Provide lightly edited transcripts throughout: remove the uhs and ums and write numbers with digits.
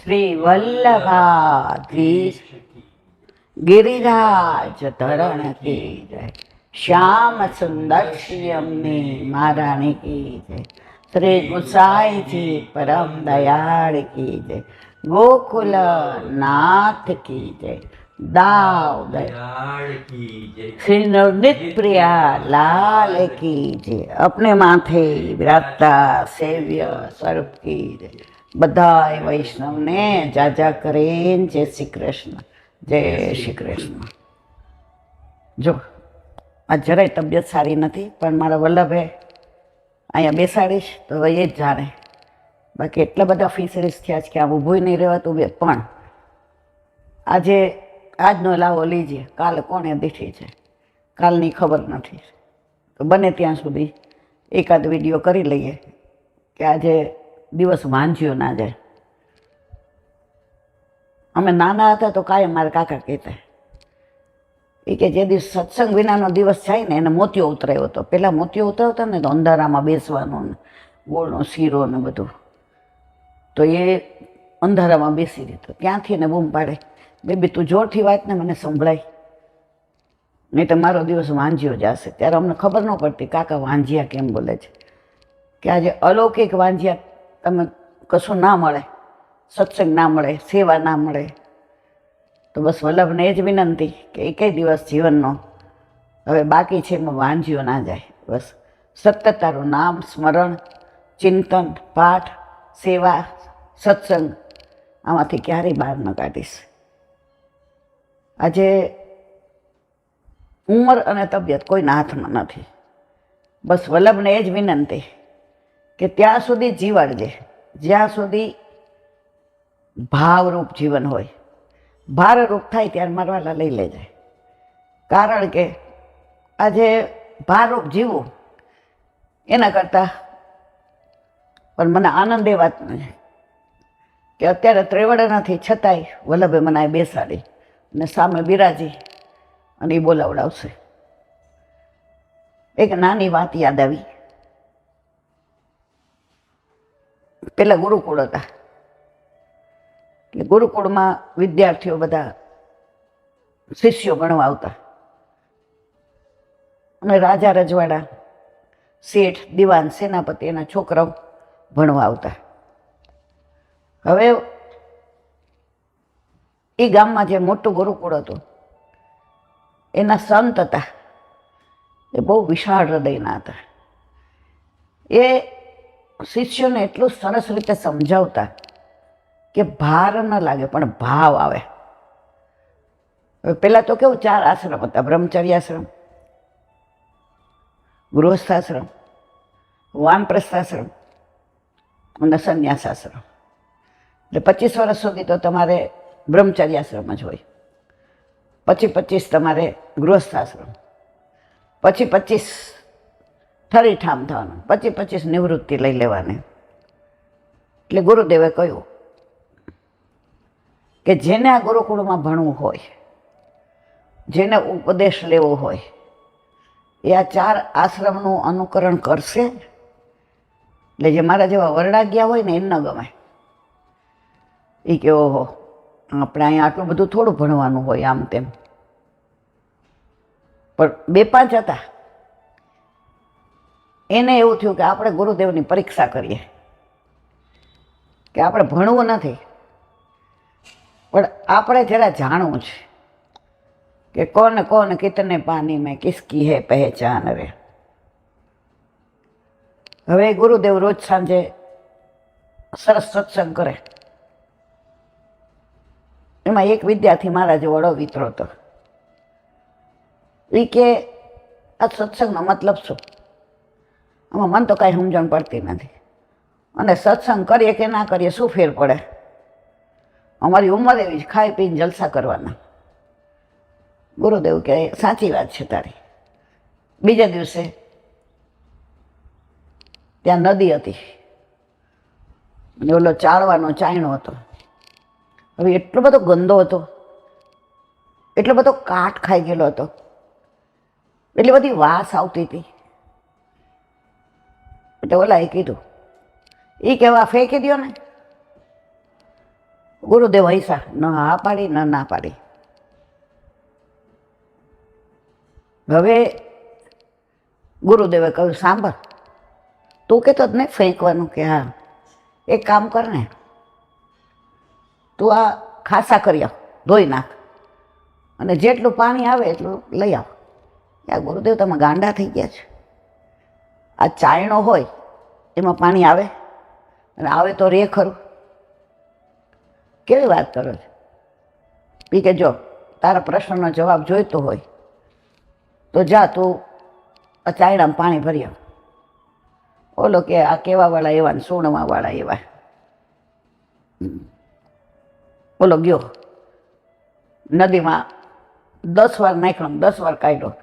શ્રી વલ્લભાધીશ ગિરિરાજ ધરણ કી જય. શ્યામ સુંદર શ્રી અમને મહારાણી કી જય. શ્રી ગુસાઈજી પરમ દયાળ કી જય. ગોકુલ નાથ કી જય. દાવ દયાળ કી જય. શ્રી નવનીત પ્રિયા લાલ કી જય. अपने माथे विराजता सेव्य स्वरूप की जय. બધાય વૈષ્ણવને જાજા કરીને જય શ્રી કૃષ્ણ, જય શ્રી કૃષ્ણ. જો આ જરાય તબિયત સારી નથી, પણ મારા વલ્લભે અહીંયા બેસાડીશ તો હવે એ જ જાણે. બાકી એટલા બધા ફીસરીસ થયા છે કે આમ ઊભું નહીં રહેવાતું. પણ આજે આજનો લાવો લીજીએ, કાલે કોણે દીઠી છે કાલની ખબર નથી. તો બને ત્યાં સુધી એકાદ વિડીયો કરી લઈએ કે આજે દિવસ વાંચ્યો ના જાય. અમે નાના હતા તો કાયમ મારા કાકા કહેતા એ કે જે દિવસ સત્સંગ વિનાનો દિવસ જાય ને એને મોતિયો ઉતરાયો હતો. પહેલાં મોતિયો ઉતરાવતા ને તો અંધારામાં બેસવાનું ને ગોળનો શીરો ને બધું, તો એ અંધારામાં બેસી રહેતો. ત્યાંથી એને બૂમ પાડે, બેબી તું જોરથી વાત ને મને સંભળાય, નહીં તો મારો દિવસ વાંજ્યો જશે. ત્યારે અમને ખબર ન પડતી કાકા વાંજ્યા કેમ બોલે છે. કે આજે અલૌકિક વાંજ્યા તમે કશું ના મળે, સત્સંગ ના મળે, સેવા ના મળે. તો બસ વલ્લભને એ જ વિનંતી કે એકેય દિવસ જીવનનો હવે બાકી છે એમાં વાંજ્યો ના જાય. બસ સતત તારું નામ સ્મરણ, ચિંતન, પાઠ, સેવા, સત્સંગ આમાંથી ક્યારેય બહાર ન કાઢીશ. આજે ઉંમર અને તબિયત કોઈના હાથમાં નથી. બસ વલ્લભને એ જ વિનંતી કે ત્યાં સુધી જીવાડજે જ્યાં સુધી ભાવરૂપ જીવન હોય. ભારરૂપ થાય ત્યારે મારવાલા લઈ લેજે. કારણ કે આજે ભારરૂપ જીવવું એના કરતાં પણ મને આનંદ એ વાતનો છે કે અત્યારે ત્રેવડ નથી છતાંય વલ્લભે મને આ બેસાડી અને સામે બિરાજી અને એ બોલાવડાવશે. એક નાની વાત યાદ આવી. પેલા ગુરુકુળ હતા, એટલે ગુરુકુળમાં વિદ્યાર્થીઓ બધા શિષ્યો ભણવા આવતા અને રાજા રજવાડા, શેઠ, દિવાન, સેનાપતિ એના છોકરાઓ ભણવા આવતા. હવે એ ગામમાં જે મોટું ગુરુકુળ હતું એના સંત હતા એ બહુ વિશાળ હૃદયના હતા. એ શિષ્યોને એટલું સરસ રીતે સમજાવતા કે ભાર ન લાગે પણ ભાવ આવે. હવે પહેલાં તો કેવું 4 આશ્રમ હતા: બ્રહ્મચર્યાશ્રમ, ગૃહસ્થાશ્રમ, વાનપ્રસ્થાશ્રમ અને સંન્યાસાશ્રમ. એટલે 25 વર્ષ સુધી તો તમારે બ્રહ્મચર્યાશ્રમ જ હોય, પછી 25 તમારે ગૃહસ્થાશ્રમ, પછી 25 ઠરીઠામ થવાનું, પછી 25 નિવૃત્તિ લઈ લેવાની. એટલે ગુરુદેવે કહ્યું કે જેને આ ગુરુકુળમાં ભણવું હોય, જેને ઉપદેશ લેવો હોય, એ આ 4 આશ્રમનું અનુકરણ કરશે. એટલે જે મારા જેવા વરડા ગયા હોય ને એને ન ગમે. એ કે ઓહો આપણે અહીંયા આટલું બધું થોડું ભણવાનું હોય આમ તેમ. પણ 2-5 હતા એને એવું થયું કે આપણે ગુરુદેવની પરીક્ષા કરીએ, કે આપણે ભણવું નથી પણ આપણે જરા જાણવું છે કે કોને કોને કિતને પાની મેં કિસકી હે પહેચાન રે. હવે ગુરુદેવ રોજ સાંજે સરસ સત્સંગ કરે. એમાં એક વિદ્યાર્થી મારા જેવો વડો વિતરો હતો. એ કે આ સત્સંગનો મતલબ શું? આમાં મને તો કાંઈ સમજણ પડતી નથી, અને સત્સંગ કરીએ કે ના કરીએ શું ફેર પડે? અમારી ઉંમર એવી જ, ખાઈ પીને જલસા કરવાના. ગુરુદેવ કહે સાચી વાત છે તારી. બીજા દિવસે ત્યાં નદી હતી અને ઓલો ચાળવાનો ચાયણો હતો. હવે એટલો બધો ગંદો હતો, એટલો બધો કાટ ખાઈ ગયેલો હતો, એટલી બધી વાસ આવતી હતી. એટલે ઓલા એ કીધું, એ કહેવા ફેંકી દો ને. ગુરુદેવ હૈસા, ન હા પાડી ન ના પાડી. હવે ગુરુદેવે કહ્યું, સાંભળ, તું કહેતો જ નહીં ફેંકવાનું, કે હા એક કામ કર ને, તું આ ખાસા કરી આવ, ધોઈ નાખ, અને જેટલું પાણી આવે એટલું લઈ આવ. યા ગુરુદેવ, તમે ગાંડા થઈ ગયા છે. આ ચાયણો હોય એમાં પાણી આવે, અને આવે તો રે ખરું? કેવી વાત કરો છો? એ કે જો તારા પ્રશ્નનો જવાબ જોઈતો હોય તો જા તું આ ચાયણામાં પાણી ભરી આવ. ઓલો કે આ કેવાવાળા એવા ને સોણવાવાળા એવા. ઓલો ગયો નદીમાં 10 વાર નાખ્યો, 10 વાર કાઢ્યો,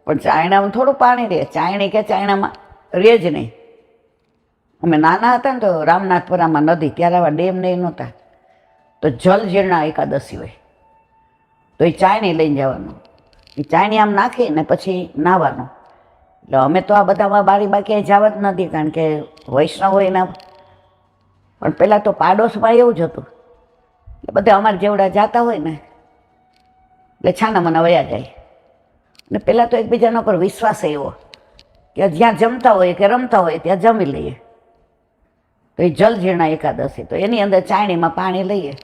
પણ ચાયણામાં થોડું પાણી રહે. ચાયણી કે ચાયણામાં રહે જ નહીં. અમે નાના હતા ને તો રામનાથપુરામાં નદી, ત્યારે આવા ડેમ ને નહોતા, તો જલ જીર્ણા એકાદશી હોય તો એ ચાયણી લઈને જવાનું, એ ચાયણી આમ નાખી ને પછી નાહવાનું. એટલે અમે તો આ બધામાં બારી બાકી જવા જ નથી, કારણ કે વૈષ્ણવ હોય ના. પણ પહેલાં તો પાડોશમાં એવું જ હતું, એટલે બધા અમારા જેવડા જાતા હોય ને એટલે છાના મને વયા જાય. અને પહેલાં તો એકબીજાના પર વિશ્વાસ એવો કે જ્યાં જમતા હોય કે રમતા હોય ત્યાં જમી લઈએ. તો એ જલ જીર્ણા એકાદશી, તો એની અંદર ચાયણીમાં પાણી લઈએ,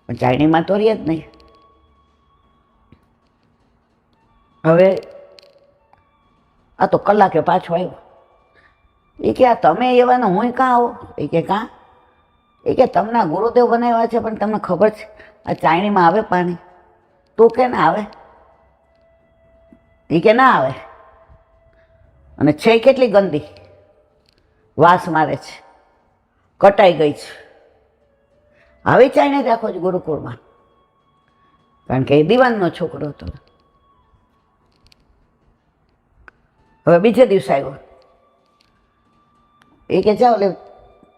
પણ ચાયણીમાં તો રહે જ નહીં. હવે આ તો કલાકે પાછો આવ્યો. એ કે આ તમે એવા ને હું કાં આવો? એ કે કાં? એ કે તમને ગુરુદેવ બનાવ્યા છે, પણ તમને ખબર છે આ ચાયણીમાં આવે પાણી? તું કે ના આવે? એ કે ના આવે. અને છે કેટલી ગંદી, વાસ મારે છે, કટાઈ ગઈ છે. આવી ચાયણી રાખો છો ગુરુકુળમાં? કારણ કે એ દીવાનનો છોકરો હતો. હવે બીજે દિવસે આવ્યો. એ કે જાઓ લે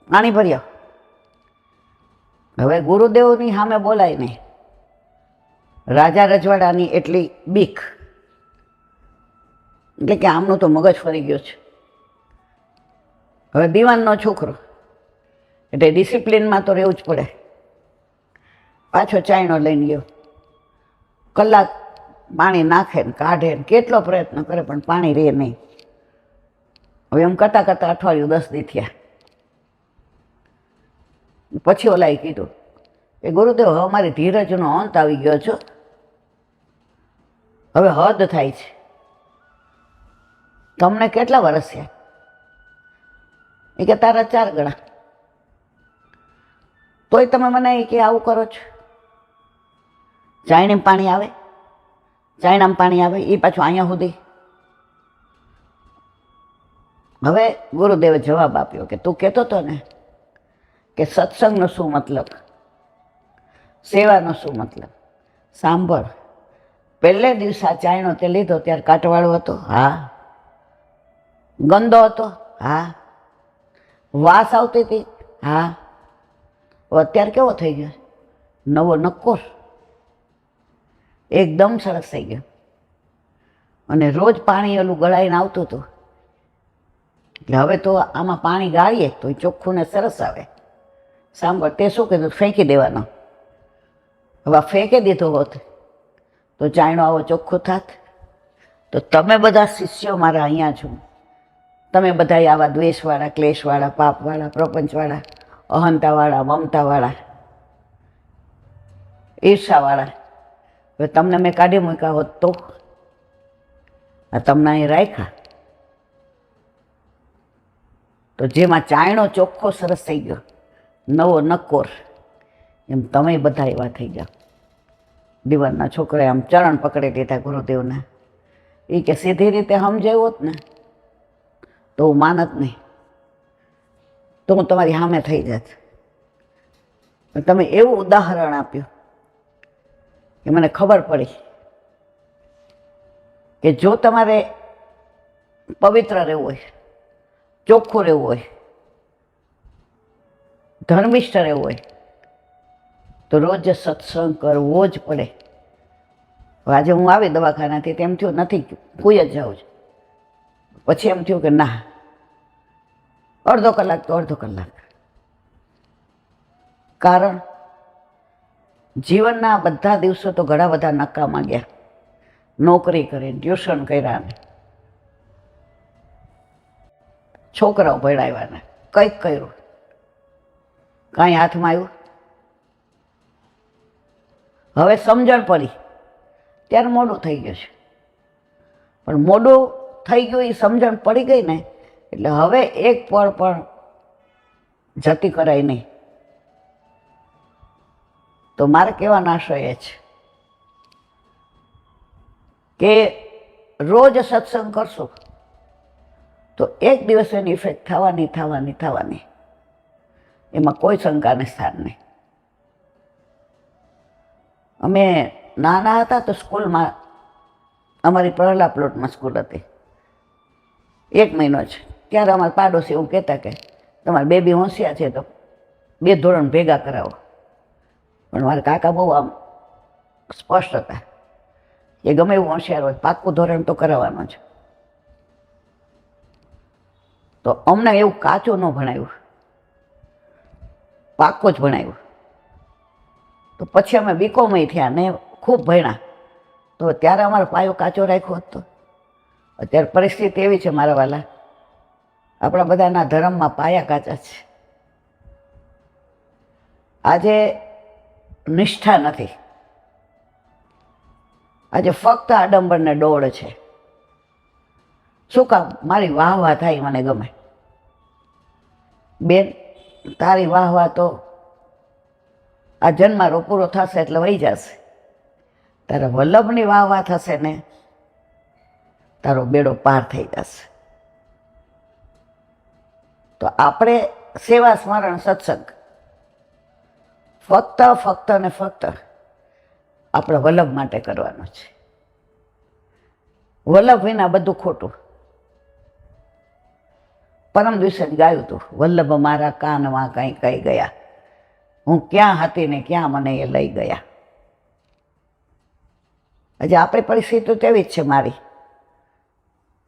પાણી ભરી આવ. હવે ગુરુદેવની સામે બોલાય નહીં. રાજા રજવાડાની એટલી બીક, એટલે કે આમનું તો મગજ ફરી ગયો છે. હવે દીવાનનો છોકરો એટલે ડિસિપ્લિનમાં તો રહેવું જ પડે. પાછો ચાયણો લઈને ગયો. કલાક પાણી નાખે ને કાઢે ને કેટલો પ્રયત્ન કરે, પણ પાણી રહે નહીં. હવે એમ કરતાં કરતાં અઠવાડિયું 10 દી થયા. પછી ઓલાએ કીધું કે ગુરુદેવ, હવે અમારી ધીરજનો અંત આવી ગયો છો, હવે હદ થાય છે. તમને કેટલા વર્ષ થયા? એ કે તારા 4 ગણા. તોય તમે મને કે આવું કરો છો? ચાયણીમાં પાણી આવે, ચાયણામાં પાણી આવે, એ પાછું અહીંયા સુધી. હવે ગુરુદેવે જવાબ આપ્યો કે તું કહેતો હતો ને કે સત્સંગનો શું મતલબ, સેવાનો શું મતલબ? સાંભળ, પહેલે દિવસે આ ચાયણો તે લીધો ત્યારે કાંટવાળો હતો? હા. ગંદો હતો? હા. વાસ આવતી હતી? હા. અત્યારે કેવો થઈ ગયો? નવો નક્કોર, એકદમ સરસ થઈ ગયો. અને રોજ પાણી ઓલું ગળાઈને આવતું હતું. એટલે હવે તો આમાં પાણી ગાળીએ તો એ ચોખ્ખું ને સરસ આવે. સાંભળ, તે શું કીધું? ફેંકી દેવાનો. હવે ફેંકી દીધો હોત તો ચાયણો આવો ચોખ્ખો થાત? તો તમે બધા શિષ્યો મારા અહીંયા છો, તમે બધા આવા દ્વેષવાળા, ક્લેશવાળા, પાપવાળા, પ્રપંચવાળા, અહંતાવાળા, મમતાવાળા, ઈર્ષાવાળા, હવે તમને મેં કાઢી મૂક્યા હોત તો? આ તમને અહીં રાખ્યા તો જેમાં ચાયણો ચોખ્ખો સરસ થઈ ગયો, નવો નક્કોર, એમ તમે બધા એવા થઈ ગયા. દીવાનના છોકરાએ આમ ચરણ પકડી લીધા ગુરુદેવના. એ કે સીધી રીતે સમજાવ્યું હોત ને તો હું માનત નહીં, તો હું તમારી સામે થઈ જાત. તમે એવું ઉદાહરણ આપ્યું કે મને ખબર પડી કે જો તમારે પવિત્ર રહેવું હોય, ચોખ્ખું રહેવું હોય, ધર્મિષ્ઠ રહેવું હોય તો રોજ સત્સંગ કરવો જ પડે. આજે હું આવી દવાખાનાથી તેમ થયું નથી, કોઈ જ જાઉં છું. પછી એમ થયું કે ના, અડધો કલાક તો અડધો કલાક. કારણ જીવનના બધા દિવસો તો ઘણા બધા નકામા ગયા. નોકરી કરીને, ટ્યુશન કર્યા ને, છોકરાઓ ભણાવ્યા ને, કંઈક કર્યું, કાંઈ હાથમાં આવ્યું. હવે સમજણ પડી ત્યારે મોડું થઈ ગયું છે. પણ મોડું થઈ ગયું એ સમજણ પડી ગઈ ને એટલે હવે એક પળ પણ જતી કરાય નહીં. તો મારે કહેવાનો આશય એ છે કે રોજ સત્સંગ કરશો તો એક દિવસ એની ઇફેક્ટ થવાની. એમાં કોઈ શંકાને સ્થાન નહીં. અમે નાના હતા તો સ્કૂલમાં, અમારી પહેલા પ્લોટમાં સ્કૂલ હતી, 1 મહિનો છે, ત્યારે અમારા પાડોશી એવું કહેતા કે તમારા બેબી હોશિયાર છે તો 2 ધોરણ ભેગા કરાવો. પણ મારા કાકા બહુ આમ સ્પષ્ટ હતા કે ગમે એવું હોશિયાર હોય પાક્કું ધોરણ તો કરાવવાનું છે. તો અમને એવું કાચું ન ભણાવ્યું, પાક્કું જ ભણાવ્યું. તો પછી અમે બીકોમ થયા ને ખૂબ ભણ્યા. તો ત્યારે અમારો પાયો કાચો રાખ્યો હતો. અત્યારે પરિસ્થિતિ એવી છે મારા વાલા, આપણા બધાના ધર્મમાં પાયા કાચા છે. આજે નિષ્ઠા નથી, આજે ફક્ત આડંબરને ડોળ છે. શું કામ? મારી વાહ થાય, મને ગમે. બેન, તારી વાહ તો આ જન્મારો પૂરો થશે એટલે વહી જશે. તારા વલ્લભની વાહ થશે ને તારો બેડો પાર થઈ જશે. તો આપણે સેવા, સ્મરણ, સત્સંગ ફક્ત ને ફક્ત આપણે વલ્લભ માટે કરવાનો છે. વલ્લભ વિના બધું ખોટું. પરમ દિવસે જ ગાયું હતું, વલ્લભ મારા કાનમાં કંઈ કહી ગયા, હું ક્યાં હતી ને ક્યાં મને એ લઈ ગયા. હજી આપણી પરિસ્થિતિ તેવી જ છે મારી,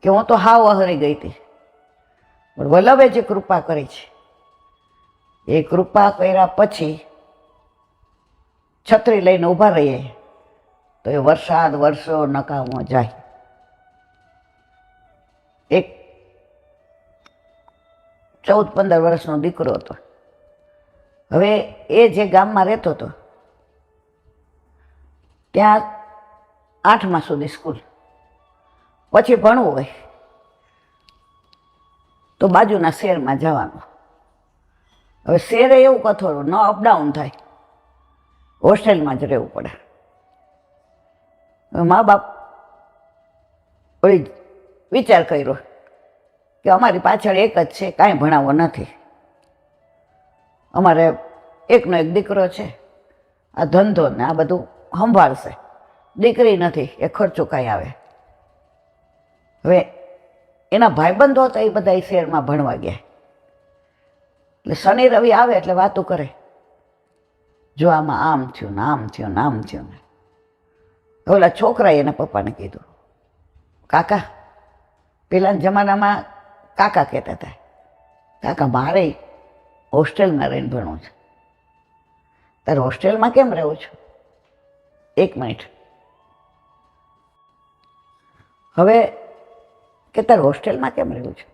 કે હું તો હાવ અહરી ગઈ હતી. પણ વલ્લભે જે કૃપા કરી છે, એ કૃપા કર્યા પછી છત્રી લઈને ઊભા રહીએ તો એ વરસાદ વર્ષો નકામો જાય. એક 14-15 વર્ષનો દીકરો હતો. હવે એ જે ગામમાં રહેતો હતો ત્યાં 8મા સુધી સ્કૂલ, પછી ભણવું હોય તો બાજુના શહેરમાં જવાનું. હવે શહેરે એવું કથોરું, ન અપડાઉન થાય, હોસ્ટેલમાં જ રહેવું પડે. મા બાપ વળી વિચાર કર્યો કે અમારી પાછળ એક જ છે, કાંઈ ભણાવવો નથી. અમારે એકનો એક દીકરો છે, આ ધંધો ને આ બધું સંભાળશે. દીકરી નથી, એ ખર્ચો કાંઈ આવે. હવે એના ભાઈબંધો હતા એ બધા શહેરમાં ભણવા ગયા. એટલે શનિ રવિ આવે એટલે વાતો કરે, જો આમાં આમ થયું ને આમ થયું ને આમ થયું ને. ઓલા છોકરાએ એના પપ્પાને કીધું, કાકા, પેલાના જમાનામાં કાકા કહેતા હતા, કાકા મારે હોસ્ટેલમાં રહીને ભણવું છે. તારે હોસ્ટેલમાં કેમ રહેવું છું? 1 મિનિટ. હવે કે તારે હોસ્ટેલમાં કેમ રહેવું છે?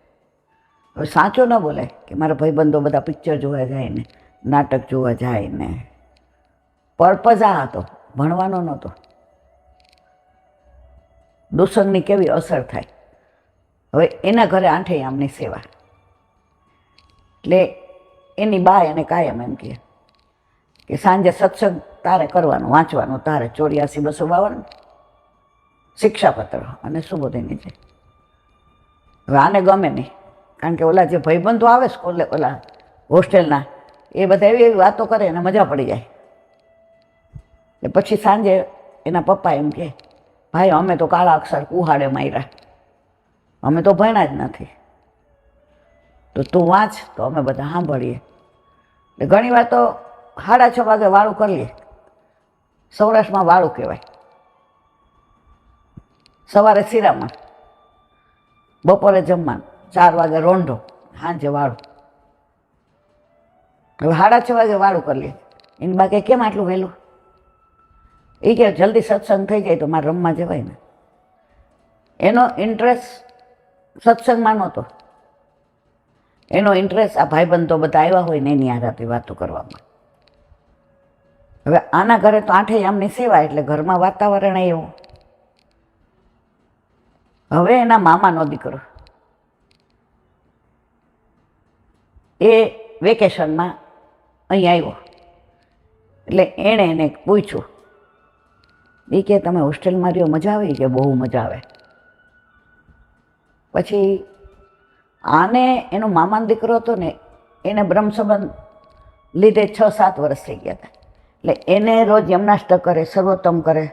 હવે સાચો ન બોલાય કે મારા ભાઈબંધો બધા પિક્ચર જોવા જાય ને, નાટક જોવા જાય ને. પર્પઝ આ હતો, ભણવાનો નહોતો. દુસંગની કેવી અસર થાય. હવે એના ઘરે આંઠે આમની સેવા. એટલે એની બા એને કાયમ એમ કહે કે સાંજે સત્સંગ તારે કરવાનું, વાંચવાનું તારે. 84-252 શિક્ષાપત્ર અને સુબોધિની છે. હવે આને ગમે નહીં, કારણ કે ઓલા જે ભાઈબંધો આવે સ્કૂલે, ઓલા હોસ્ટેલના, એ બધા એવી એવી વાતો કરે અને મજા પડી જાય. એટલે પછી સાંજે એના પપ્પા એમ કહે, ભાઈ અમે તો કાળા અક્ષર કુહાડે માર્યા, અમે તો ભણ્યા જ નથી, તો તું વાંચ તો અમે બધા સાંભળીએ. એટલે ઘણી વાર તો 6:30 વાગે વાળું કરી લઈએ. સૌરાષ્ટ્રમાં વાળું કહેવાય. સવારે શિરામણ, બપોરે જમવાનું, 4 વાગે રોંઢો, સાંજે વાળું. હવે 6:30 વાગે વાળું કરી લઈએ. એની બાકી કેમ આટલું વહેલું? એ કે જલ્દી સત્સંગ થઈ જાય તો મારે રમવા જવાય ને. એનો ઇન્ટરેસ્ટ સત્સંગમાં નહોતો, એનો ઇન્ટરેસ્ટ આ ભાઈબંધો બધા આવ્યા હોય ને એની હારાથી વાતો કરવામાં. હવે આના ઘરે તો આઠેયામની સેવા એટલે ઘરમાં વાતાવરણ એવું. હવે એના મામાનો દીકરો એ વેકેશનમાં અહીં આવ્યો એટલે એણે એને પૂછ્યું, એ કે તમે હોસ્ટેલમાં રહ્યો મજા આવે? કે બહુ મજા આવે. પછી આને એનો મામાનો દીકરો હતો ને એને બ્રહ્મ સંબંધ લીધે 6-7 વર્ષ થઈ ગયા હતા. એટલે એને રોજ યમનાષ્ટક કરે, સર્વોત્તમ કરે,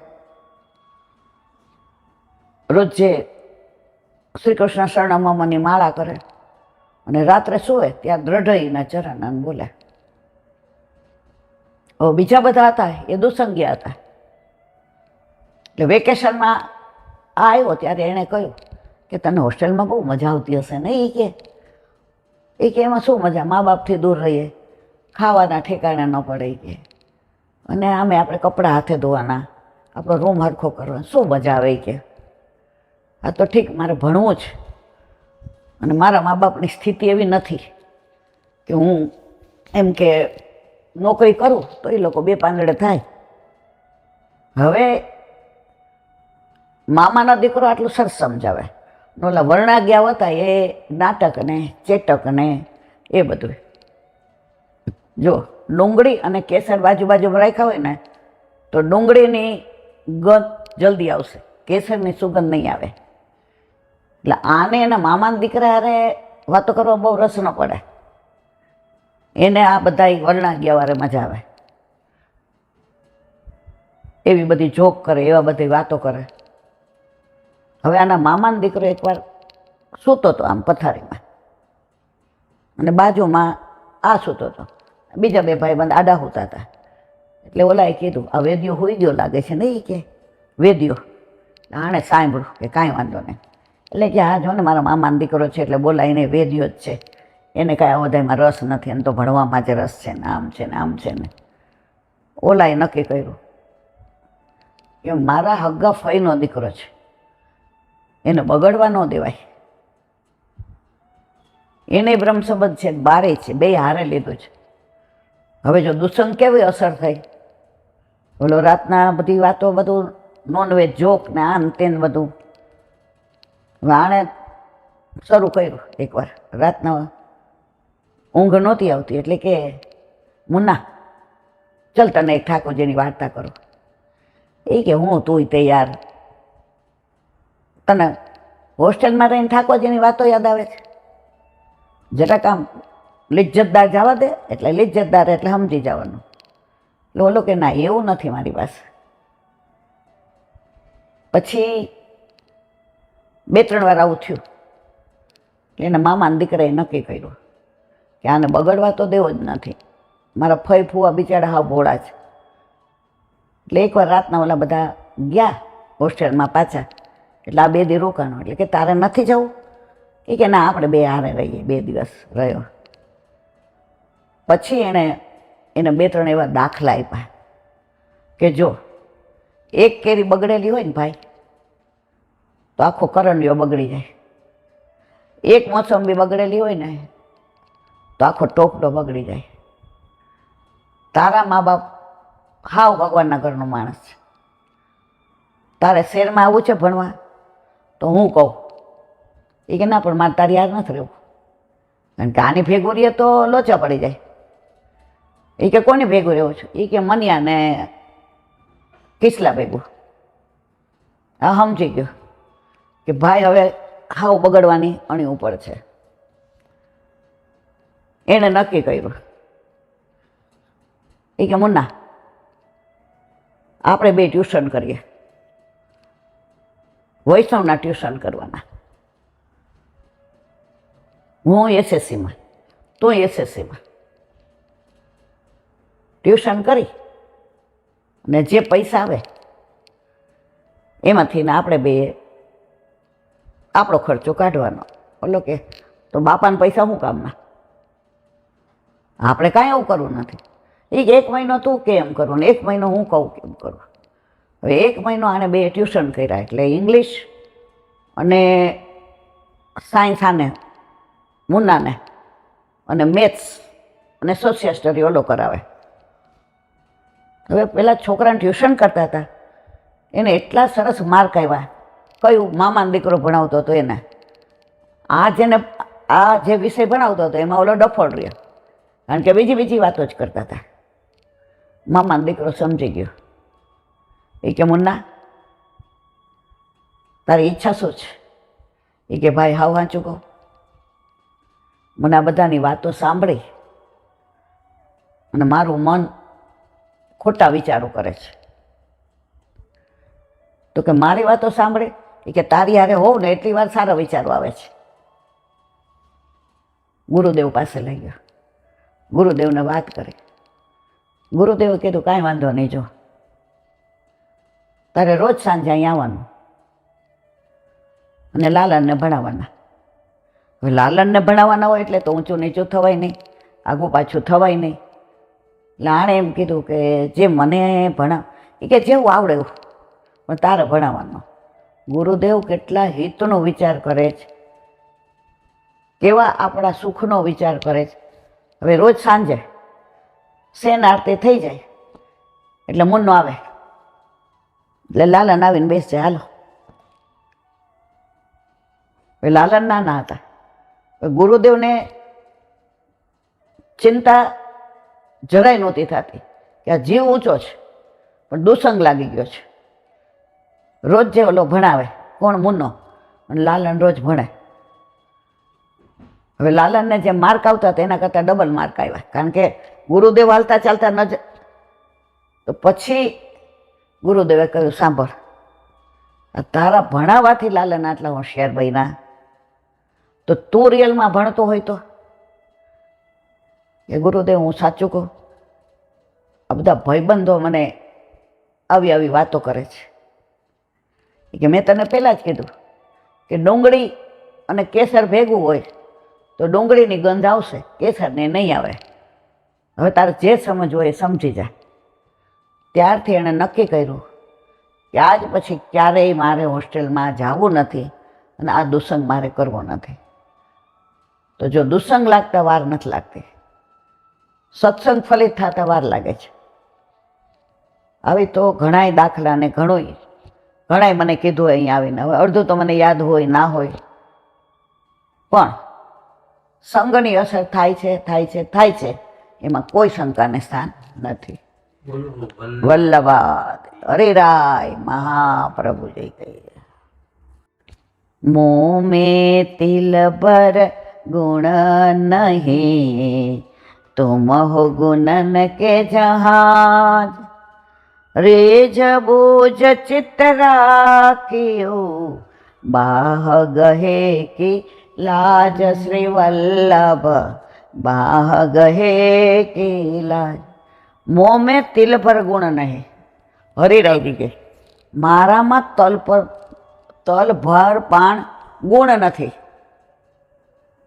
રોજ જે શ્રી કૃષ્ણ શરણમની માળા કરે અને રાત્રે સૂવે ત્યાં દ્રઢઈના ચરણ બોલે. બીજા બધા હતા એ દુસંગિયા હતા. એટલે વેકેશનમાં આ આવ્યો ત્યારે એણે કહ્યું કે તને હોસ્ટેલમાં બહુ મજા આવતી હશે ને? એ કે એમાં શું મજા, મા બાપથી દૂર રહીએ, ખાવાના ઠેકાણા ન પડે કે, અને આમે આપણે કપડાં હાથે ધોવાના, આપણો રૂમ હરખો કરવાનો, શું મજા આવે કે. આ તો ઠીક મારે ભણવું છે અને મારા મા બાપની સ્થિતિ એવી નથી કે હું એમ કે નોકરી કરું તો એ લોકો 2 પાંદડે થાય. હવે મામાનો દીકરો આટલું સરસ સમજાવે. ઓલા વર્ણાગ્યા હતા એ નાટક ને ચેટક ને એ બધું. જો ડુંગળી અને કેસર બાજુમાં રાખ્યા હોય ને તો ડુંગળીની ગંધ જલ્દી આવશે, કેસરની સુગંધ નહીં આવે. એટલે આને એના મામાના દીકરા હારે વાતો કરવા બહુ રસ ન પડે. એને આ બધા વર્ણાગ્યા વારે મજા આવે. એવી બધી જોક કરે, એવા બધી વાતો કરે. હવે આના મામાનો દીકરો એકવાર સૂતો હતો આમ પથારીમાં અને બાજુમાં આ સૂતો હતો, બીજા 2 ભાઈબંધ આડા સૂતા હતા. એટલે ઓલાએ કીધું આ વેદ્યો હોઈ ગયો લાગે છે ને? એ કે વેદ્યો. આણે સાંભળ્યું કે કાંઈ વાંધો નહીં. એટલે કે હા જો ને મારા મામાનો દીકરો છે એટલે બોલાઈને વેદ્યો જ છે, એને કાંઈ અવધાયમાં રસ નથી, એને તો ભણવામાં જ રસ છે ને આમ છે ને આમ છે ને. ઓલાએ નક્કી કર્યું કે મારા હગ્ગા ફઈનો દીકરો છે, એને બગડવા ન દેવાય. એને બ્રહ્મ સંબંધ છે, બારે છે, 2 હારે લીધું છે. હવે જો દુસંગ કેવી અસર થઈ, બોલો રાતના બધી વાતો, બધું નોનવેજ જોક ને આમ તેન બધું. આણે શરૂ કર્યું એકવાર રાતના ઊંઘ નહોતી આવતી એટલે કે મુન્ના ચલ તને એક ઠાકોરજીની વાર્તા કરું. એ કે હું તું તે યાર, તને હોસ્ટેલમાં રહીને ઠાકોરજીની વાતો યાદ આવે છે? જરાક આમ લિજ્જતદાર જવા દે. એટલે લિજ્જતદાર એટલે સમજી જવાનું. એટલે ઓલો કે ના એવું નથી મારી પાસે. પછી 2-3 વાર આવું થયું એટલે એના મામાના દીકરાએ નક્કી કર્યું કે આને બગડવા તો દેવો જ નથી. મારા ફઈ ફૂવા બિચારા હાવ ભોળા છે. એટલે એકવાર રાતના ઓલા બધા ગયા હોસ્ટેલમાં પાછા. એટલે આ 2 દી રોકાણો. એટલે કે તારે નથી જવું? એ કે ના આપણે 2 હારે રહીએ. 2 દિવસ રહ્યો. પછી એને 2-3 એવા દાખલા આપ્યા કે જો એક કેરી બગડેલી હોય ને ભાઈ તો આખો કરંડિયો બગડી જાય. એક મોસંબી બગડેલી હોય ને તો આખો ટોપલો બગડી જાય. તારા મા બાપ હાવ ભગવાનના ઘરનો માણસ છે, તારે શહેરમાં આવવું છે ભણવા તો હું કહું. એ કે ના પણ મારે તારી યાર નથી રહેવું, કારણ કે આની ભેગું રહીએ તો લોચા પડી જાય. એ કે કોની ભેગું રહેવું છું? એ કે મનિયા ને કિસલા ભેગું. હા સમજી ગયો કે ભાઈ હવે હાવ બગડવાની અણી ઉપર છે. એણે નક્કી કર્યું. એ કે મુન્ના આપણે 2 ટ્યુશન કરીએ, વૈષ્ણવના ટ્યુશન કરવાના. હું એસએસસીમાં, તું એસએસસીમાં. ટ્યુશન કરી અને જે પૈસા આવે એમાંથી ને આપણે 2 આપણો ખર્ચો કાઢવાનો. બોલો કે તો બાપાના પૈસા શું કામના? આપણે કાંઈ એવું કરવું નથી. એ 1 મહિનો તું કેમ કરું ને 1 મહિનો હું કહું કેમ કરું. હવે 1 મહિનો આને 2 ટ્યુશન કર્યા, એટલે ઇંગ્લિશ અને સાયન્સ આને મુન્નાને, અને મેથ્સ અને સોશિયલ સ્ટડી ઓલો કરાવે. હવે પેલા છોકરાને ટ્યુશન કરતા હતા એને એટલા સરસ માર્ક આવ્યા. કયું? મામાનો દીકરો ભણાવતો હતો એને. આ જે વિષય ભણાવતો હતો એમાં ઓલો ડફોડ રહ્યો, કારણ કે બીજી વાતો જ કરતા હતા. મામાનો દીકરો સમજી ગયો. એ કે મુન્ના તારી ઈચ્છા શું છે? એ કે ભાઈ હાવ વાંચું કહું. મને આ બધાની વાતો સાંભળી અને મારું મન ખોટા વિચારો કરે છે. તો કે મારી વાતો સાંભળે? એ કે તારી હારે હોવ ને એટલી વાર સારા વિચારો આવે છે. ગુરુદેવ પાસે લઈ ગયો, ગુરુદેવને વાત કરી. ગુરુદેવે કીધું કાંઈ વાંધો નહીં, જો તારે રોજ સાંજે અહીં આવવાનું અને લાલનને ભણાવવાના. હવે લાલનને ભણાવવાના હોય એટલે તો ઊંચું નીચું થવાય નહીં, આગું પાછું થવાય નહીં. એટલે આણે એમ કીધું કે જે મને ભણાવ, એ કે જેવું આવડે એવું પણ તારે ભણાવવાનું. ગુરુદેવ કેટલા હિતનો વિચાર કરે છે, કેવા આપણા સુખનો વિચાર કરે છે. હવે રોજ સાંજે શેન આરતી થઈ જાય એટલે મુન્નો આવે, એટલે લાલન આવીને બેસશે, હાલો. લાલન નાના હતા. ગુરુદેવને ચિંતા જરાય નહોતી થતી કે આ જીવ ઊંચો છે પણ દુસંગ લાગી ગયો છે. રોજ જે ઓલો ભણાવે, કોણ? મુન્નો. અને લાલન રોજ ભણે. હવે લાલનને જે માર્ક આવતા હતા એના કરતાં ડબલ માર્ક આવ્યા, કારણ કે ગુરુદેવ હાલતા ચાલતા ન જ. તો પછી ગુરુદેવે કહ્યું સાંભળ, તારા ભણાવવાથી લાલન આટલા હોશિયાર બન્યા, તો તું રિયલમાં ભણતો હોય તો? એ ગુરુદેવ હું સાચું કહું, આ બધા ભાઈબંધો મને આવી વાતો કરે છે. કે મેં તને પહેલાં જ કીધું કે ડુંગળી અને કેસર ભેગું હોય તો ડુંગળીની ગંધ આવશે, કેસરને નહીં આવે. હવે તારે જે સમજવું હોય એ સમજી જાય. ત્યારથી એણે નક્કી કર્યું કે આજ પછી ક્યારેય મારે હોસ્ટેલમાં જવું નથી અને આ દુસંગ મારે કરવો નથી. તો જો દુસંગ લાગતા વાર નથી લાગતી, સત્સંગ ફલિત થતા વાર લાગે છે. આવી તો ઘણાય દાખલા ને ઘણાય મને કીધું અહીં આવીને. હવે અડધું તો મને યાદ હોય ના હોય, પણ સંગની અસર થાય છે એમાં કોઈ શંકાને સ્થાન નથી. વલ્લભાદ હરિરાય મહાપ્રભુ જય કહે. મોં મેં તિલ ભર ગુણ નહીં, तुम हो गुणन के जहाज, रेज बूझ चित्त राखियो, बाह गहे की लाज श्री वल्लभ, बाह गहे की लाज. मों में तिल पर गुण नहीं. હરિરાયજી કે મારામાં તલ ભર પાણ ગુણ નથી.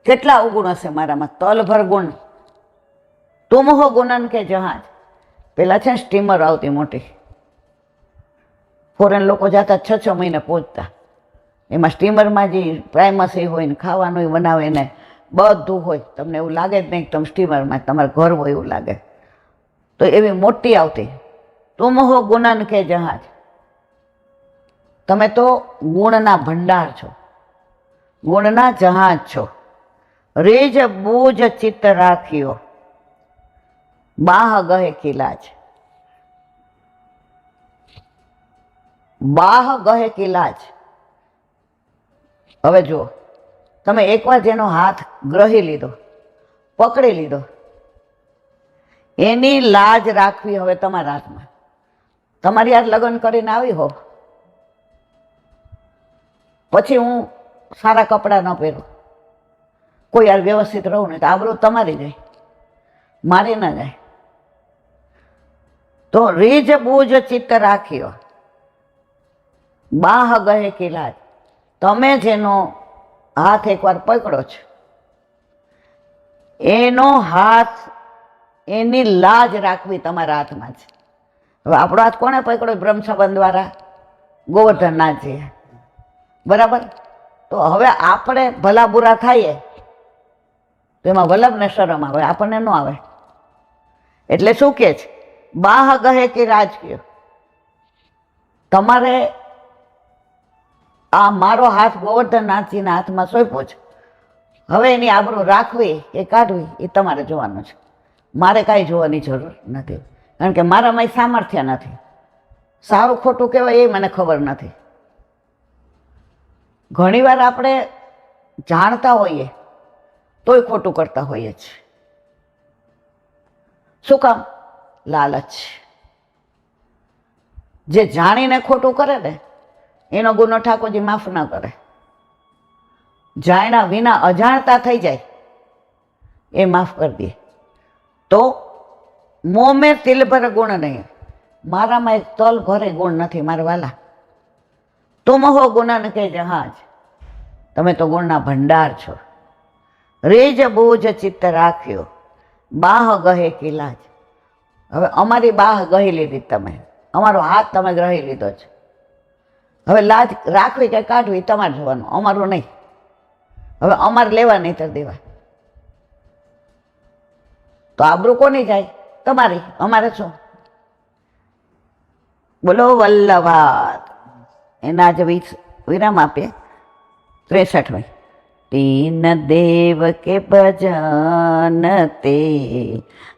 કેટલા અવગુણ હશે મારામાં? તલ ભર ગુણ. તુમ હો ગુણન કે જહાજ. પેલા છે સ્ટીમર આવતી મોટી, ફોરેન લોકો જતા 6 મહિને પહોંચતા. એમાં સ્ટીમરમાં જે પ્રાઇમસી હોય ને ખાવાનું બનાવે ને બધું હોય, તમને એવું લાગે જ નહીં કે તમે સ્ટીમરમાં તમારું ઘર હોય એવું લાગે. તો એવી મોટી આવતી. તુમ હો ગુણન કે જહાજ. તમે તો ગુણના ભંડાર છો, ગુણના જહાજ છો. રેજ બૂજ ચિત્ત રાખ્યો, બાહ ગહે કી લાજ. બાહ ગહે કી લાજ. હવે જુઓ, તમે એકવાર જેનો હાથ ગ્રહી લીધો, પકડી લીધો, એની લાજ રાખવી હવે તમારા હાથમાં. તમારી યાર લગ્ન કરીને આવી હો, પછી હું સારા કપડાં ન પહેરું, કોઈ યાર વ્યવસ્થિત રહું ને તો આબરૂ તમારી જાય, મારી ના જાય. તો રીજ બૂજ ચિત્ત રાખ્યો, બાહ ગહે કી લાજ. તમે જેનો હાથ એકવાર પકડો છો, એનો હાથ, એની લાજ રાખવી તમારા હાથમાં છે. હવે આપણો હાથ કોણે પકડ્યો? બ્રહ્મ સંબંધ દ્વારા ગોવર્ધનનાથજી, બરાબર. તો હવે આપણે ભલા બુરા થઈએ તો એમાં વલ્લભને શરમ આવે, આપણને ન આવે. એટલે શું કે છે? બાહ ગહે કે રાજ કયો, તમારે આ મારો હાથ ગોવર્ધનનાથજીના હાથમાં સોંપ્યો છે, હવે એની આબરૂ રાખવી કે કાઢવી એ તમારે જોવાનું છે. મારે કાંઈ જોવાની જરૂર નથી, કારણ કે મારામાં સામર્થ્ય નથી. સારું ખોટું કહેવાય એ મને ખબર નથી. ઘણીવાર આપણે જાણતા હોઈએ તોય ખોટું કરતા હોઈએ છીએ. શું કામ? લાલચ. જે જાણીને ખોટું કરે ને એનો ગુનો ઠાકોરજી માફ ન કરે. જાણ્યા વિના અજાણતા થઈ જાય એ માફ કરી દે. તો મોં મેં તિલ ભર ગુણ નહીં, મારામાં એક તલ ભરે ગુણ નથી મારા વાલા. તુમ હો ગુણન કહેજે હા જ, તમે તો ગુણના ભંડાર છો. રેજ બોજ ચિત્ત રાખ્યો, બાહ ગહે કે લાજ. હવે અમારી બાહ ગહી લીધી તમે, અમારો હાથ તમે ગ્રહી લીધો છે. હવે લાજ રાખવી કે કાઢવી તમારે જોવાનું, અમારું નહીં. હવે અમારે લેવા નહીં તો દેવા. તો આબરૂ કોની જાય? તમારી. અમારે શું? બોલો વલ્લભાત. એના જ વિરામ આપે 63. तीन देव के भजन ते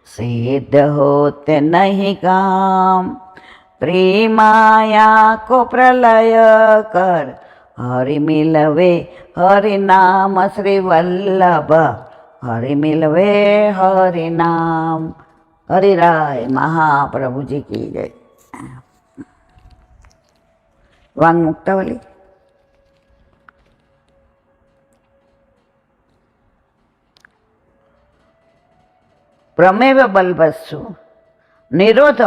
सिद्ध होते नहीं काम, प्रेमाया को प्रलय कर हरि मिलवे हरि नाम श्री वल्लभ, हरि मिलवे हरि नाम. हरिराय महाप्रभु जी की जय. वांग मुक्तावली. प्रमेव बलभस्सु निरोध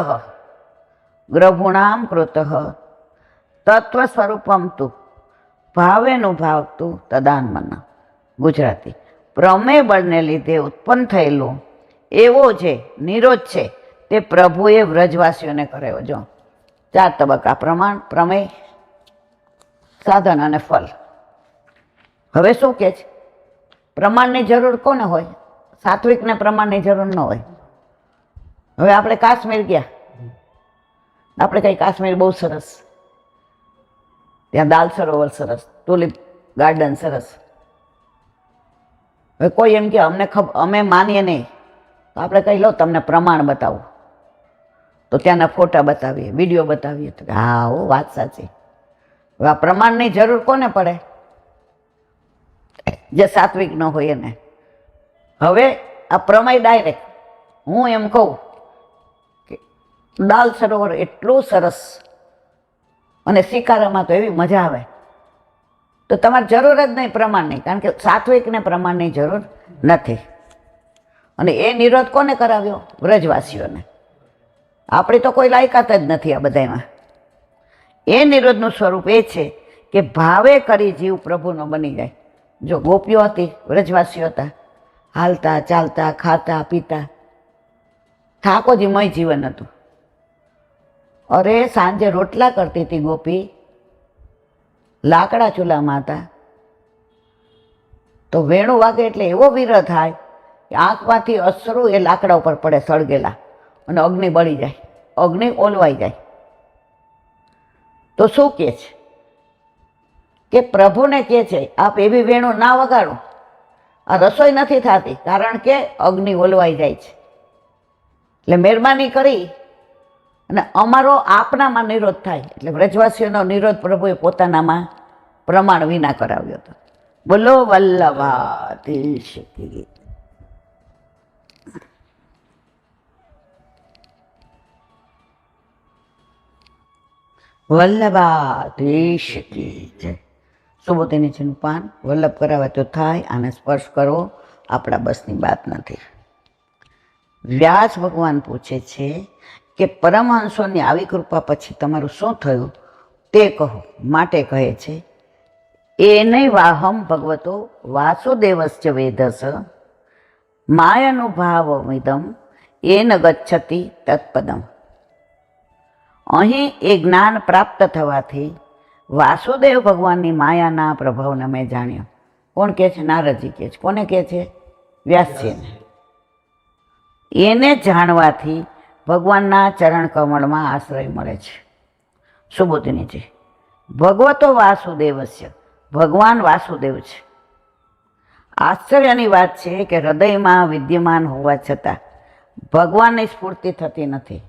ग्रभुणाम कृत तत्वस्वरूपम तु भावेनुभावतु तदान्मन. गुजराती. प्रमेय बळने लीधे उत्पन्न थयेलो एवो जे निरोध छे ते प्रभुए व्रजवासीओने कराव्यो. जो 4 तबक्का: प्रमाण, प्रमेय, साधन अने फल. हवे शुं के छे? प्रमाणनी जरूर कोने होय? सात्विकने प्रमाणनी जरूर न होय. हवे आपणे काश्मीर गया, આપણે કઈ કાશ્મીર બહુ સરસ, ત્યાં દાલ સરોવર સરસ, ટુલિપ ગાર્ડન સરસ. હવે કોઈ એમ કે અમને અમે માનીએ નહીં તો આપણે કહી લો તમને પ્રમાણ બતાવું, તો ત્યાંના ફોટા બતાવીએ, વિડીયો બતાવીએ તો હા હો વાત સાચી. હવે આ પ્રમાણની જરૂર કોને પડે? જે સાત્વિક ન હોય એને. હવે આ પ્રમેય ડાયરેક્ટ હું એમ કહું કે દાલ સરોવર એટલું સરસ અને શિકારામાં તો એવી મજા આવે, તો તમારે જરૂર જ નહીં પ્રમાણની, કારણ કે સાત્વિકને પ્રમાણની જરૂર નથી. અને એ નિરોધ કોને કરાવ્યો? વ્રજવાસીઓને. આપણી તો કોઈ લાયકાત જ નથી આ બધામાં. એ નિરોધનું સ્વરૂપ એ છે કે ભાવે કરી જીવ પ્રભુનો બની જાય. જો ગોપીઓ હતી, વ્રજવાસીઓ હતા, હાલતા ચાલતા ખાતા પીતા, ઠાકોરજીમય જીવન હતું. અરે સાંજે રોટલા કરતી હતી ગોપી, લાકડા ચૂલામાં હતા, તો વેણું વાગે એટલે એવો વિરહ થાય કે આંખમાંથી અશ્રુ એ લાકડા ઉપર પડે સળગેલા, અને અગ્નિ બળી જાય, અગ્નિ ઓલવાઈ જાય. તો શું કહે છે કે પ્રભુને કહે છે આપ એવી વેણું ના વગાડો, આ રસોઈ નથી થતી, કારણ કે અગ્નિ ઓલવાઈ જાય છે. એટલે મહેરબાની કરી અને અમારો આપનામાં નિરોધ થાય. એટલે વ્રજવાસીઓનો નિરોધ પ્રભુએ પોતાનામાં પ્રમાણ વિના કરાવ્યો હતો. બોલો વલ્લભાધીશ કી. વલ્લભાધીશ કી જય. સુબોધીનીજીનું પાન વલ્લભ કરાવે તો થાય, આને સ્પર્શ કરવો આપણા બસની વાત નથી. વ્યાસ ભગવાન પૂછે છે કે પરમહંસોની આવી કૃપા પછી તમારું શું થયું તે કહો. માટે કહે છે એનૈવાહમ ભગવતો વાસુદેવસ્ચ વેદસ માયનુભાવમિદમ એન ગચ્છતિ તત્પદમ. અહીં એ જ્ઞાન પ્રાપ્ત થવાથી વાસુદેવ ભગવાનની માયાના પ્રભાવને મેં જાણ્યો. કોણ કહે છે? નારદજી કહે છે. કોને કહે છે? વ્યાસજીને. એને જાણવાથી ભગવાનના ચરણ કમળમાં આશ્રય મળે છે. સુબોધિનીજી, ભગવતો વાસુદેવસ્ય, ભગવાન વાસુદેવ છે. આશ્ચર્યની વાત છે કે હૃદયમાં વિદ્યમાન હોવા છતાં ભગવાનની સ્ફૂર્તિ થતી નથી.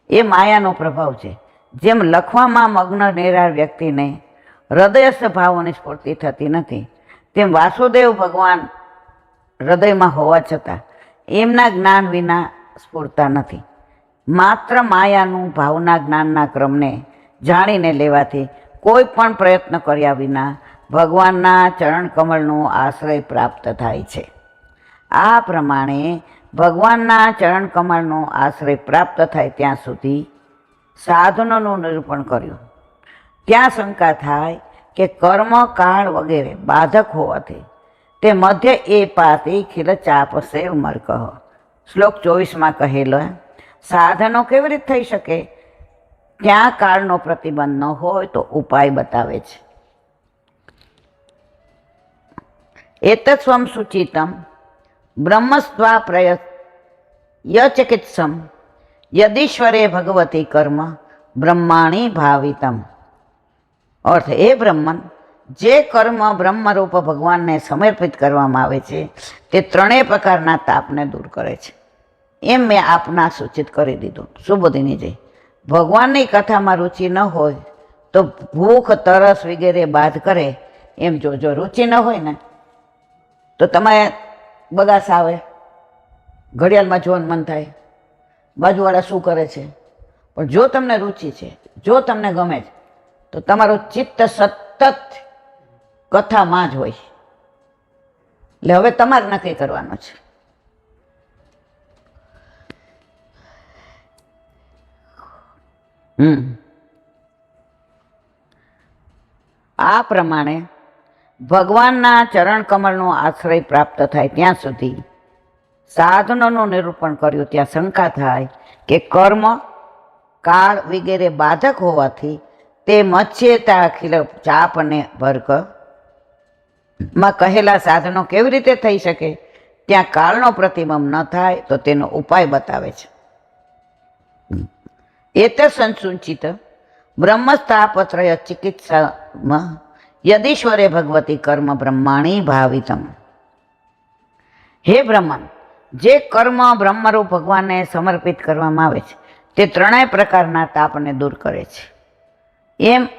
એ માયાનો પ્રભાવ છે. જેમ લખવામાં મગ્ન નિરાળ વ્યક્તિને હૃદયસ્થ ભાવોની સ્ફૂર્તિ થતી નથી, તેમ વાસુદેવ ભગવાન હૃદયમાં હોવા છતાં એમના જ્ઞાન વિના સ્ફૂરતા નથી. માત્ર માયાનું ભાવના જ્ઞાનના ક્રમને જાણીને લેવાથી કોઈ પણ પ્રયત્ન કર્યા વિના ભગવાનના ચરણ કમળનો આશ્રય પ્રાપ્ત થાય છે. આ પ્રમાણે ભગવાનના ચરણ કમળનો આશ્રય પ્રાપ્ત થાય ત્યાં સુધી સાધનોનું નિરૂપણ કર્યું. ત્યાં શંકા થાય કે કર્મ કાળ વગેરે બાધક હોવાથી તે મધ્ય એ પાતી ખીલ ચાપ સેવ મરકહ. શ્લોક 24માં કહેલો સાધનો કેવી રીતે થઈ શકે? ત્યાં કાળનો પ્રતિબંધ ન હોય તો ઉપાય બતાવે છે. એતસ્વમ સુચિતમ બ્રહ્મસ્વા પ્રયચિકિત્સમ યદીશ્વરે ભગવતી કર્મ બ્રહ્માણી ભાવિતમ. અર્થ, એ બ્રહ્મન, જે કર્મ બ્રહ્મરૂપ ભગવાનને સમર્પિત કરવામાં આવે છે તે ત્રણેય પ્રકારના તાપને દૂર કરે છે. એમ મેં આપના સૂચિત કરી દીધું. સુબોધિનીજી, ભગવાનની કથામાં રુચિ ન હોય તો ભૂખ તરસ વગેરે બાદ કરે એમ જો રુચિ ન હોય ને તો તમારે બગાસ આવે, ઘડિયાળમાં જોવાનું મન થાય, બાજુવાળા શું કરે છે. પણ જો તમને રુચિ છે, જો તમને ગમે છે, તો તમારું ચિત્ત સતત કથામાં જ હોય. એટલે હવે તમારે નક્કી કરવાનું છે. આ પ્રમાણે ભગવાનના ચરણ કમળનો આશ્રય પ્રાપ્ત થાય ત્યાં સુધી સાધનોનું નિરૂપણ કર્યું. ત્યાં શંકા થાય કે કર્મ કાળ વગેરે બાધક હોવાથી તે મચ્છેતા અખિલ ચાપ અને ભર્ક માં કહેલા સાધનો કેવી રીતે થઈ શકે? ત્યાં કાળનો પ્રતિબંધ ન થાય તો તેનો ઉપાય બતાવે છે. એત સંસુચિત બ્રહ્મસ્થાપત્રય ચિકિત્સામાં યદીશ્વરે ભગવતી કર્મ બ્રહ્માણી ભાવિતમ. હે બ્રહ્મન, જે કર્મ બ્રહ્મરૂપ ભગવાનને સમર્પિત કરવામાં આવે છે તે ત્રણેય પ્રકારના તાપને દૂર કરે છે. એમ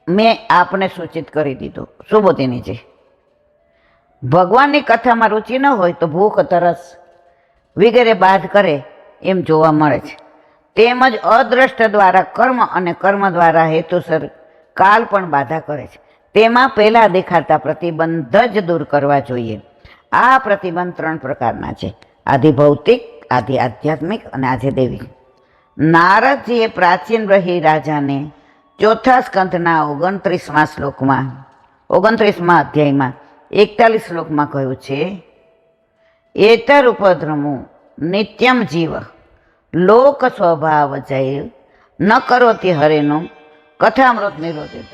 મેં આપને સૂચિત કરી દીધું. સુબોધિનીજી, ભગવાનની કથામાં રુચિ ન હોય તો ભૂખ તરસ વગેરે બાદ કરે એમ જોવા મળે છે. તેમજ અદ્રષ્ટ દ્વારા કર્મ અને કર્મ દ્વારા હેતુસર કાલ પણ બાધા કરે છે. તેમાં પહેલા દેખાતા પ્રતિબંધ જ દૂર કરવા જોઈએ. આ પ્રતિબંધ ત્રણ પ્રકારના છે: આધિ ભૌતિક, આધિ આધ્યાત્મિક અને આધિ દૈવિક. નારદજીએ પ્રાચીન રહી રાજાને ચોથા સ્કંધના 29મા શ્લોકમાં 29મા અધ્યાયમાં 41 શ્લોકમાં કહ્યું છે, એતર ઉપદ્રમુ નિત્યમ જીવ લોક સ્વભાવ જય ન કરોતી હરેનું કથામૃત નિરોધિત.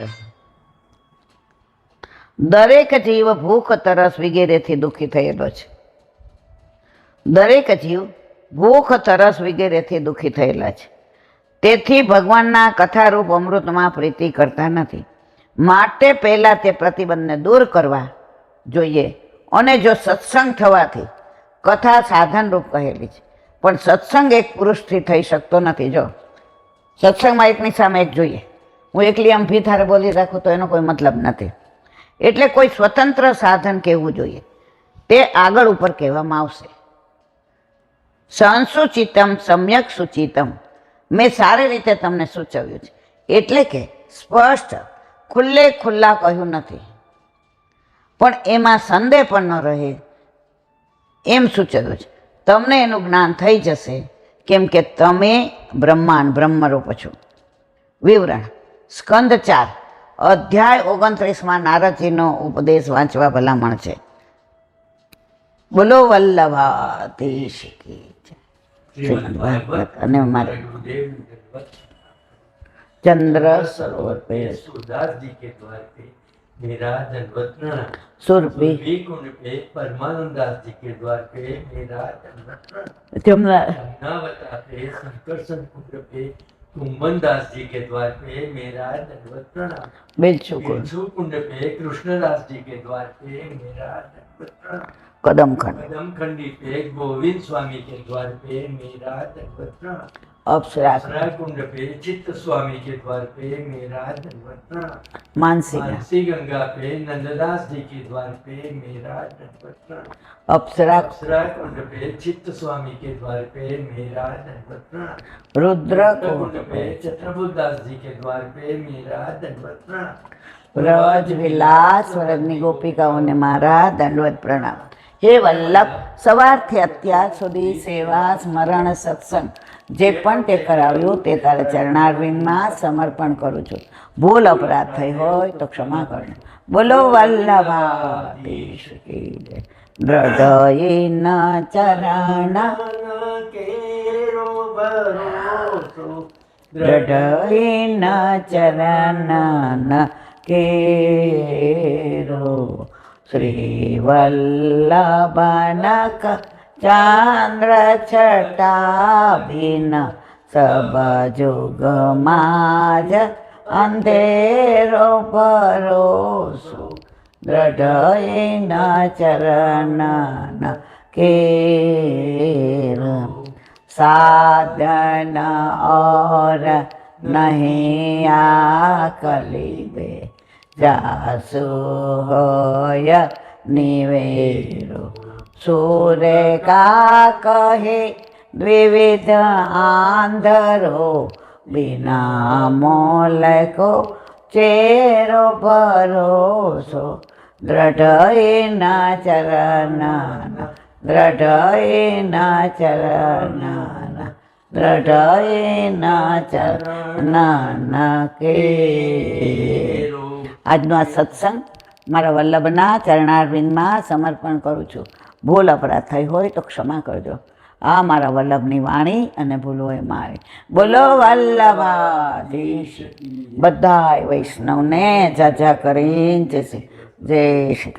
દરેક જીવ ભૂખ તરસ વગેરેથી દુઃખી થયેલો છે. દરેક જીવ ભૂખ તરસ વગેરેથી દુઃખી થયેલા છે. તેથી ભગવાનના કથારૂપ અમૃતમાં પ્રીતિ કરતા નથી. માટે પહેલાં તે પ્રતિબંધને દૂર કરવા જોઈએ. અને જો સત્સંગ થવાથી કથા સાધનરૂપ કહેલી છે, પણ સત્સંગ એક પુરુષથી થઈ શકતો નથી. જો સત્સંગમાં એકની સામે એક જોઈએ. હું એકલી આમ ભીથારે બોલી રાખું તો એનો કોઈ મતલબ નથી. એટલે કોઈ સ્વતંત્ર સાધન કહેવું જોઈએ. તે આગળ ઉપર કહેવામાં આવશે. સંસુચિતમ સમ્યક સૂચિતમ, મેં સારી રીતે તમને સૂચવ્યું છે. એટલે કે સ્પષ્ટ ખુલ્લે ખુલ્લા કહ્યું નથી, પણ એમાં સંદેહ પણ ન રહે એમ સૂચવ્યું છે. તમને એનું જ્ઞાન થઈ જશે, કેમ કે તમે બ્રહ્માંડ બ્રહ્મરૂપ છો. વિવરણ: સ્કંદ 4 અધ્યાય 29માં નારદજીનો ઉપદેશ વાંચવા ભલામણ છે. બોલો વલ્લભાધીશ કી જય. શ્રીમદ ભાગવત અને મારે चंद्र सरोवर पे सूरदास जी के द्वार पे मेरा दंडवत प्रणाम। सुरभि कुंड पे परमानंद दास जी के द्वार पे मेरा दंडवत प्रणाम। जमुना जमुनावता पे शंकरसन कुंड पे कुंभन दास जी के द्वार पे मेरा दंडवत प्रणाम। बिच्छू कुंड पे कृष्णदास जी के द्वार पे मेरा दंडवत प्रणाम। कदम खंड कदम खंडी पे गोविंद स्वामी के द्वार पे मेरा दंडवत प्रणाम। अप्सरा कुंड पे चित्त स्वामी के द्वार पे मेरा दंडवत प्रणाम। मानसी मानसी गंगा पे नंददास जी के द्वार पे मेरा दंडवत प्रणाम। अप्सरा कुंड पे चित्त स्वामी के द्वार पे मेरा दंडवत प्रणाम। रुद्र कुंड पे चत्रभुदास जी के द्वार पे मेरा दंडवत प्रणाम। વ્રજ વિલાસ વ્રજની ગોપિકાઓને મારા દંડવત પ્રણામ. હે વલ્લભ, સવારથી અત્યાર સુધી સેવા સ્મરણ સત્સંગ જે પણ તે કરાવ્યું તે તારા ચરણારવિંદમાં સમર્પણ કરું છું. ભૂલ અપરાધ થઈ હોય તો ક્ષમા કરજો. બોલો વલ્લભાધીશ કી જય. હૃદયન ચરણા હૃદયન ચરણ કેરો શ્રી વલ્લભનક ચંદ્ર છટાભિન સબ જુગ માજ અંધેરો ભરોસો દ્રઢયન ચરણ કેર साधन और नहीं आकलिबे जासु होय निवेरो सूर्य का कहे द्विविध आंधरो बिना मोल को चेरो भरोसो दृढ़ चरण દ્રઢયન ચરણ દ્રઢયન ચરણ કે. આજનો આ સત્સંગ મારા વલ્લભના ચરણારવિંદમાં સમર્પણ કરું છું. ભૂલ અપરાધ થઈ હોય તો ક્ષમા કરજો. આ મારા વલ્લભની વાણી અને ભૂલો એ મારી. બોલો વલ્લભાધીશ. બધા વૈષ્ણવને જાજા કરીને જય શ્રી